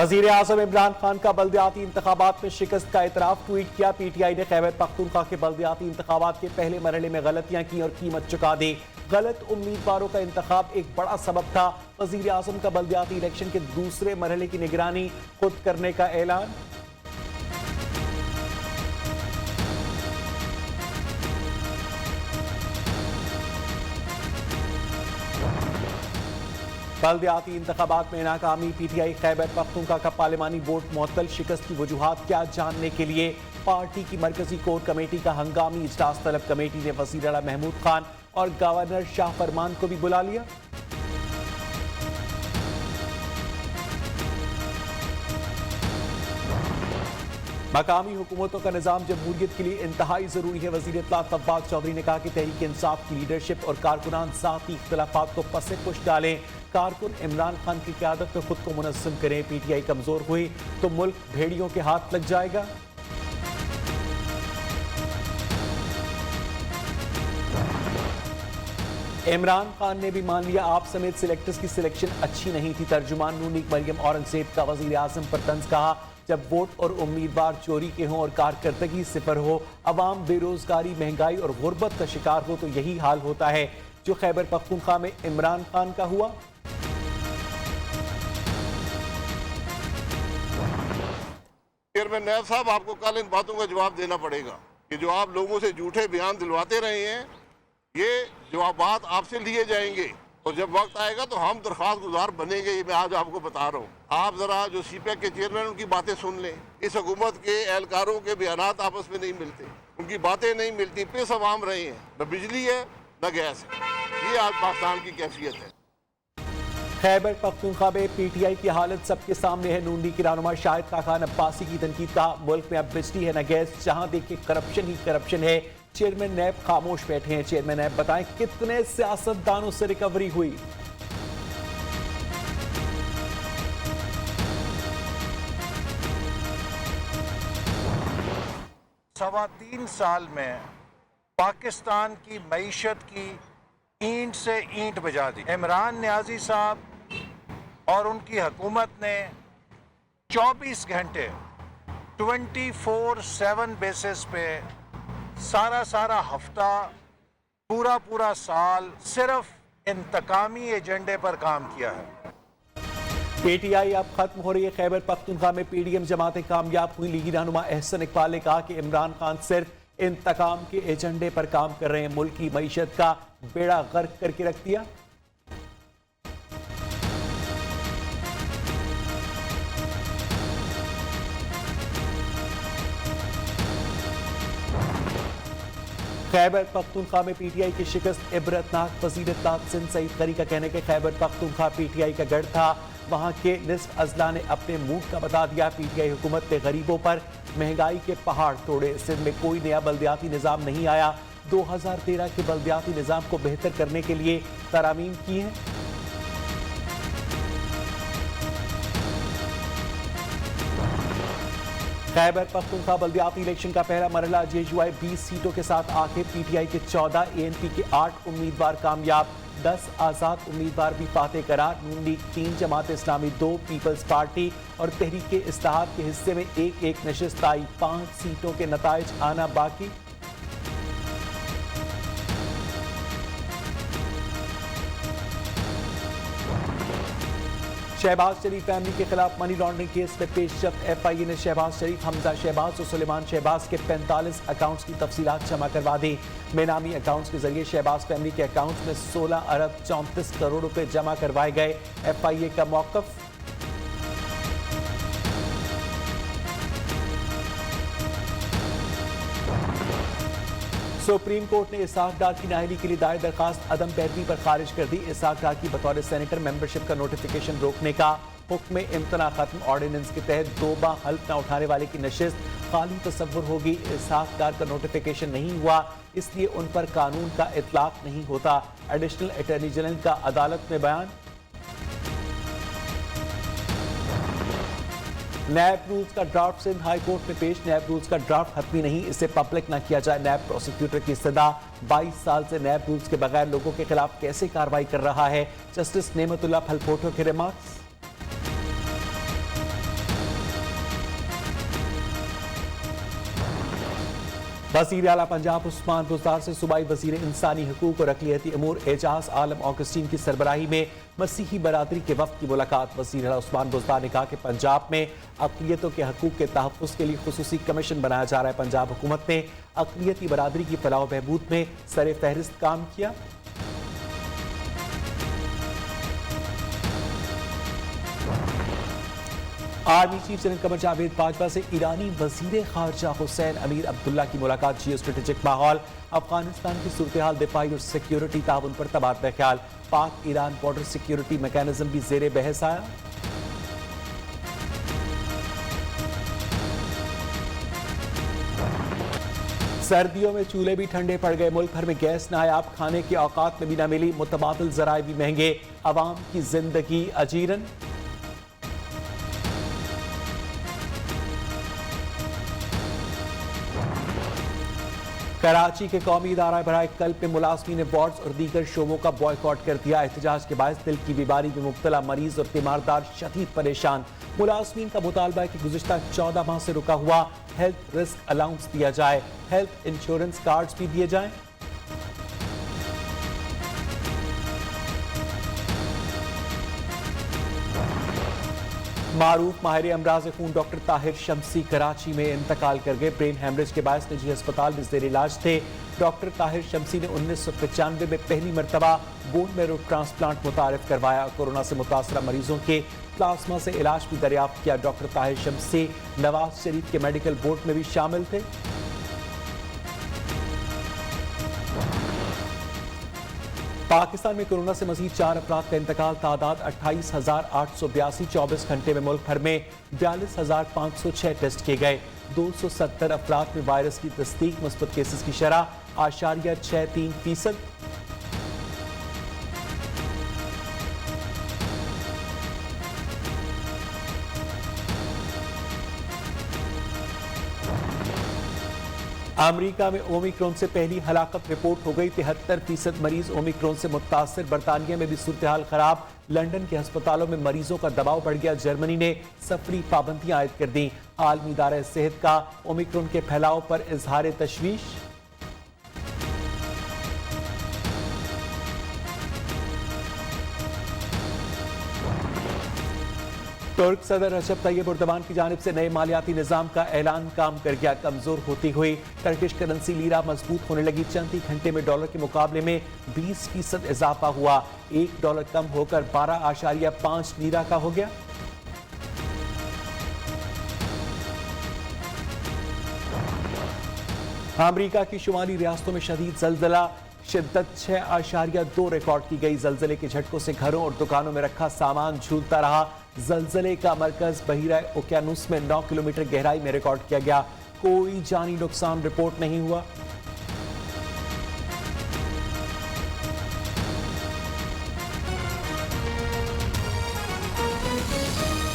वजीर आजम इमरान खान का बल्दियाती इंतखाबात में शिकस्त का इतराफ ट्वीट किया। पीटीआई ने खैबर पख्तूनख्वा के बल्दियाती इंतखाबात के पहले मरहले में गलतियां की और कीमत चुका दी। गलत उम्मीदवारों का इंतखाब एक बड़ा सबब था। वजीर आजम का बल्दियाती इलेक्शन के दूसरे मरहले की निगरानी खुद करने का ऐलान। बल्दियाती इंतखाबात में नाकामी, पीटीआई खैबर पख्तूनख्वा का पार्लिमानी वोट मुअत्तल, शिकस्त की वजूहात क्या जानने के लिए पार्टी की मरकजी कोर कमेटी का हंगामी इजलास तलब कमेटी ने वजीर आला महमूद खान और गवर्नर शाह फरमान को भी बुला लिया। मकामी हुकूमतों का निजाम जमहूरियत के लिए इंतहाई जरूरी है। वजीर इत्तलात अब्बास चौधरी ने कहा कि तहरीक इंसाफ की लीडरशिप और कारकुनान ज़ाती इख्तलाफात को पसे पुश डालें। कारकुन इमरान खान की क़यादत में खुद को मुनज़्ज़म करें। पीटीआई कमजोर हुई तो मुल्क भेड़ियों के हाथ लग जाएगा। इमरान खान ने भी मान लिया आप समेत सिलेक्टर्स की सिलेक्शन अच्छी नहीं थी। तर्जुमान नून मरियम औरंगजेब का वजीर आजम पर तंज, कहा जब वोट और उम्मीदवार चोरी के हों और कारकर्दगी सिफर हो, अवाम बेरोजगारी, महंगाई और गुर्बत का शिकार हो तो यही हाल होता है जो खैबर पख्तूनख्वा में इमरान खान का हुआ। चेयरमैन नैब साहब, आपको कल इन बातों का जवाब देना पड़ेगा कि जो आप लोगों से झूठे बयान दिलवाते रहे हैं, ये जवाबात आपसे लिए जाएंगे और जब वक्त आएगा तो हम दरख्वास्त गुजार बनेंगे। ये मैं आज आपको बता रहा हूँ। आप जरा जो सीपैक के चेयरमैन उनकी बातें सुन लें। इस हुकूमत के एहलकारों के बयानात आपस में नहीं मिलते, उनकी बातें नहीं मिलती, पेश अवाम रहे हैं, न बिजली है न गैस है। ये आज पाकिस्तान की कैफियत है। खैबर पख्तूनख्वा में पीटीआई की हालत सबके सामने है। नून लीग के रहनुमा शाहिद खान अब्बासी की तनकीद का, मुल्क में अब बिजली है न गैस, जहां देखे करप्शन ही करप्शन है। चेयरमैन नैब खामोश बैठे हैं। चेयरमैन नैब बताएं कितने सियासतदानों से रिकवरी हुई। सवा 3 साल में पाकिस्तान की मईशत की ईंट से ईंट बजा दी। इमरान नियाजी साहब और उनकी हुकूमत ने 24 घंटे 24/7 बेसिस पे सारा हफ्ता, पूरा साल सिर्फ इंतकामी एजेंडे पर काम किया है। पीटीआई अब खत्म हो रही है। खैबर पख्तूनख्वा में पीडीएम जमातें कामयाब हुई। लीगी रहनुमा अहसन इकबाल ने कहा कि इमरान खान सिर्फ इंतकाम के एजेंडे पर काम कर रहे हैं, मुल्क की मईशत का बेड़ा गर्क करके रख दिया। खैबर पख्तूनख्वा में पीटीआई की शिकस्त इबरतनाक। वज़ीर इत्तलात सिंध सईद करी का कहने के खैबर पख्तूनख्वा पीटीआई का गढ़ था, वहां के निस्फ अजला ने अपने मूड का बता दिया। पीटीआई हुकूमत ने गरीबों पर महंगाई के पहाड़ तोड़े। सिंध में कोई नया बल्दियाती निज़ाम नहीं आया। 2013 के बल्दियाती निज़ाम को बेहतर करने के लिए तरामीम की हैं। खैबर पख्तूनख्वा बल्दियाती इलेक्शन का पहला मरहला जेयूआई 20 सीटों के साथ आखिर। पीटीआई के 14, एएनपी के 8 उम्मीदवार कामयाब, 10 आज़ाद उम्मीदवार भी फातेह करार। नून league 3, Jamaat Islami 2, peoples party और तहरीक इस्तेहाद के हिस्से में एक नशिस्त आई। 5 सीटों के नताइज आना बाकी। शहबाज शरीफ फैमिली के खिलाफ मनी लॉन्ड्रिंग केस में पेशरफ्त। एफआईए ने शहबाज शरीफ, हमजा शहबाज और सुलेमान शहबाज के 45 अकाउंट्स की तफसीलात जमा करवा दी। बेनामी अकाउंट्स के जरिए शहबाज फैमिली के अकाउंट्स में 16 अरब 34 करोड़ रुपए जमा करवाए गए। एफआईए का मौकफ। सुप्रीम कोर्ट ने इसहाक डार की नाअहली के लिए दायर दरखास्त अदम पैरवी पर खारिज कर दी। इसहाक डार की बतौर सेनेटर मेंबरशिप का नोटिफिकेशन रोकने का हुक्म इम्तना खत्म। ऑर्डिनेंस के तहत 2 बार हल्फ न उठाने वाले की नशिस्त खाली तस्वुर होगी। इसहाक डार का नोटिफिकेशन नहीं हुआ, इसलिए उन पर कानून का इतलाक नहीं होता। एडिशनल अटॉर्नी जनरल का अदालत में बयान। नैब रूल्स का ड्राफ्ट सिंध हाई कोर्ट में पेश। नैब रूल्स का ड्राफ्ट हतमी नहीं, इसे पब्लिक न किया जाए। नैब प्रोसिक्यूटर की सदा 22 साल से नैब रूल्स के बगैर लोगों के खिलाफ कैसे कार्रवाई कर रहा है। जस्टिस नेमतुल्लाह फलपोटो के रिमार्क्स। वज़ीर आला पंजाब उस्मान बुज़दार से सूबाई वज़ीर इंसानी हकूक़ और अक़लियती अमूर एजाज आलम ऑगस्टीन की सरबराही में मसीही बरादरी के वफ़द की मुलाकात। वज़ीर आला उस्मान बुज़दार ने कहा कि पंजाब में अक़लियतों के हकूक़ के तहफ़्फ़ुज़ के लिए खुसूसी कमीशन बनाया जा रहा है। पंजाब हुकूमत ने अक़लियती बरादरी की फलाह बहबूद में सर फहरिस्त काम किया। Army chief general Qamar Javed Bajwa से ईरानी वज़ीर ख़ारजा हुसैन अमीर अब्दुल्ला की मुलाकात। जियो स्ट्रेटेजिक माहौल, अफगानिस्तान की सूरत-ए-हाल, दिफाई और सिक्योरिटी ताउन पर तबादला ख्याल। पाक ईरान बॉर्डर सिक्योरिटी मैकेनिज्म भी ज़ेरे बहस आया। सर्दियों में चूल्हे भी ठंडे पड़ गए। मुल्क भर में गैस नायाब, खाने के औकात में भी न मिली। मुतबादिल ज़राए भी महंगे, अवाम की जिंदगी अजीरन। कराची के कौमी इदारा बराए कल्ब में मुलाजमीन वार्ड्स और दीगर शोबों का बॉयकॉट कर दिया। एहतजाज के बायस दिल की बीमारी में मुब्तला मरीज और तीमारदार शदीद परेशान। मुलाजमीन का मुतालबा है कि गुज़िश्ता 14 माह से रुका हुआ हेल्थ रिस्क अलाउंस दिया जाए, हेल्थ इंश्योरेंस कार्ड्स भी दिए जाएं। मारूफ माहिर अमराज खून डॉक्टर ताहिर शमसी कराची में इंतकाल कर गए। ब्रेन हैमरेज के बायस निजी अस्पताल में ज़ेर इलाज थे। डॉक्टर ताहिर शमसी ने 1995 में पहली मरतबा बोन मैरो ट्रांसप्लांट मुतारिफ करवाया। कोरोना से मुतासरा मरीजों के प्लाज्मा से इलाज भी दरियाफ्त किया। डॉक्टर ताहिर शमसी नवाज शरीफ के मेडिकल बोर्ड में भी शामिल थे। पाकिस्तान में कोरोना से मजीद 4 अफराद का इंतकाल। तादाद 28,882। 24 घंटे में मुल्क भर में 42,506 टेस्ट किए गए। 270 अफराद में वायरस की तस्दीक। मुस्बत केसेस की शरह 0.63%। अमेरिका में ओमिक्रॉन से पहली हलाकत रिपोर्ट हो गई। 73% मरीज ओमिक्रॉन से मुतासर। बरतानिया में भी सूरत हाल खराब। लंदन के अस्पतालों में मरीजों का दबाव बढ़ गया। जर्मनी ने सफरी पाबंदियां आयद कर दी। आलमी इदारा सेहत का ओमिक्रॉन के फैलाव पर इजहार तशवीश। तुर्क सदर रजब तैयब एर्दोगान की जानिब से नए मालियाती निज़ाम का ऐलान काम कर गया। कमजोर होती हुई टर्किश करेंसी लीरा मजबूत होने लगी। चंद ही घंटे में डॉलर के मुकाबले में 20% इजाफा हुआ। $1 कम होकर 12.5 लीरा का हो गया। अमेरिका की शुमाली रियासतों में शदीद जल्जला। शिद्दत 6.2 रिकॉर्ड की गई। जल्जले के झटकों से घरों और दुकानों में रखा सामान झूलता रहा। जल्जले का मरकज बहीरा ओकियानुस में 9 किलोमीटर गहराई में रिकॉर्ड किया गया। कोई जानी नुकसान रिपोर्ट नहीं हुआ।